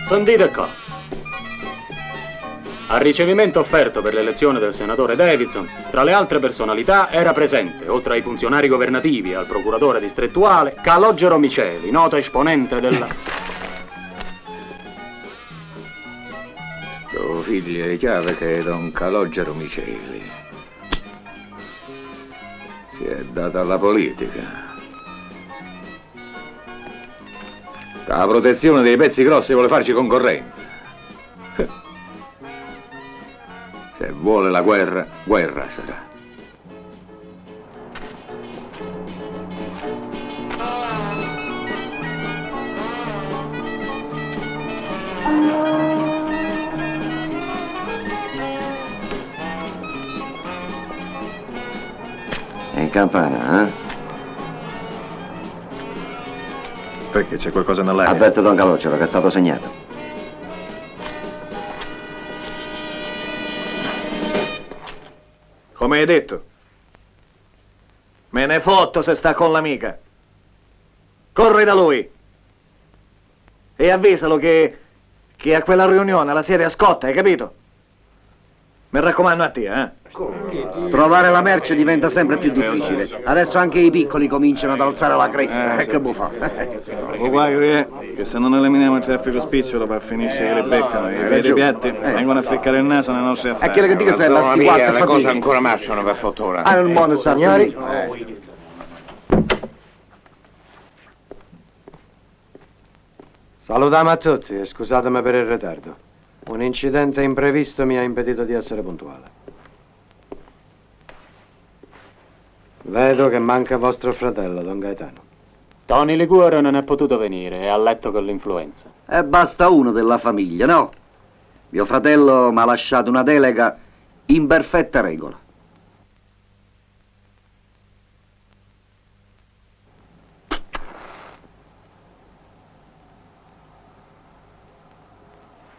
Sentite qua. Al ricevimento offerto per l'elezione del senatore Davidson, tra le altre personalità era presente, oltre ai funzionari governativi e al procuratore distrettuale, Calogero Miceli, noto esponente della... Sto figlio di chiave che è Don Calogero Miceli. Si è dato alla politica. La protezione dei pezzi grossi vuole farci concorrenza. Se vuole la guerra, guerra sarà. È in campana, eh? Perché c'è qualcosa nell'aria? Avverte Don Calogero che è stato segnato. Come hai detto? Me ne fotto se sta con l'amica. Corri da lui. E avvisalo che a quella riunione la serie scotta, hai capito? Mi raccomando a te, eh? Trovare la merce diventa sempre più difficile. Adesso anche i piccoli cominciano ad alzare la cresta. Sì. Che buffo. Lo guaio è che se non eliminiamo il traffico spicciolo poi finisce che li beccano. I veri piatti vengono a ficcare il naso nei nostri affari. E che le dico se la sti quattro le cose ancora marciano per fortuna. Ah, il mondo sta Signori. Salutiamo a tutti e scusatemi per il ritardo. Un incidente imprevisto mi ha impedito di essere puntuale. Vedo che manca vostro fratello, Don Gaetano. Tony Liguoro non è potuto venire, è a letto con l'influenza. E basta uno della famiglia, no? Mio fratello mi ha lasciato una delega in perfetta regola.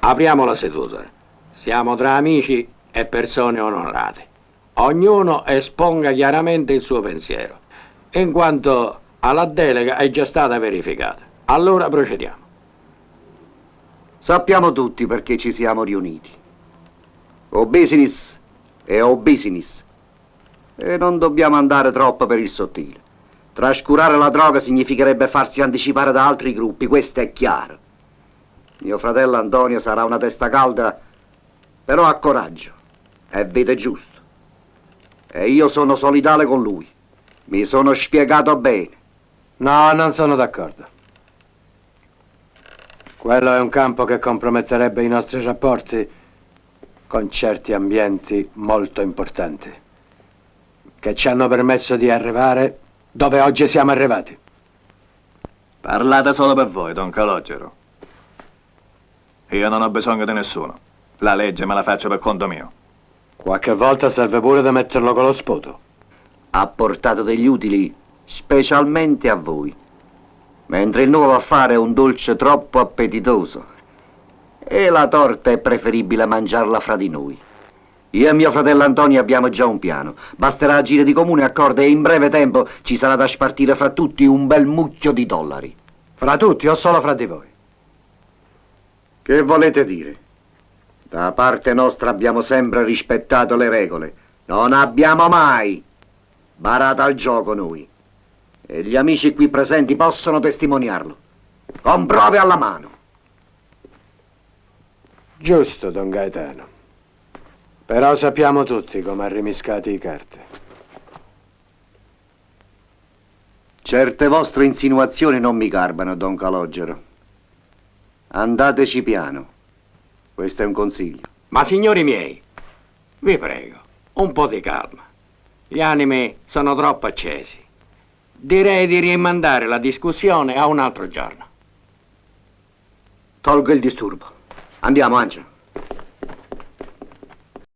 Apriamo la seduta. Siamo tra amici e persone onorate. Ognuno esponga chiaramente il suo pensiero, in quanto alla delega è già stata verificata. Allora procediamo. Sappiamo tutti perché ci siamo riuniti. O business e o business. E non dobbiamo andare troppo per il sottile. Trascurare la droga significherebbe farsi anticipare da altri gruppi, questo è chiaro. Mio fratello Antonio sarà una testa calda, però ha coraggio e vede giusto. E io sono solidale con lui. Mi sono spiegato bene. No, non sono d'accordo. Quello è un campo che comprometterebbe i nostri rapporti con certi ambienti molto importanti, che ci hanno permesso di arrivare dove oggi siamo arrivati. Parlate solo per voi, Don Calogero. Io non ho bisogno di nessuno. La legge me la faccio per conto mio. Qualche volta serve pure da metterlo con lo sputo. Ha portato degli utili specialmente a voi, mentre il nuovo affare è un dolce troppo appetitoso e la torta è preferibile mangiarla fra di noi. Io e mio fratello Antonio abbiamo già un piano. Basterà agire di comune accordo e in breve tempo ci sarà da spartire fra tutti un bel mucchio di dollari. Fra tutti o solo fra di voi? Che volete dire? Da parte nostra abbiamo sempre rispettato le regole. Non abbiamo mai barato al gioco noi. E gli amici qui presenti possono testimoniarlo. Con prove alla mano. Giusto, Don Gaetano. Però sappiamo tutti come ha rimiscati i carte. Certe vostre insinuazioni non mi garbano, Don Calogero. Andateci piano. Questo è un consiglio. Ma signori miei, vi prego, un po' di calma. Gli animi sono troppo accesi. Direi di rimandare la discussione a un altro giorno. Tolgo il disturbo. Andiamo, Angelo.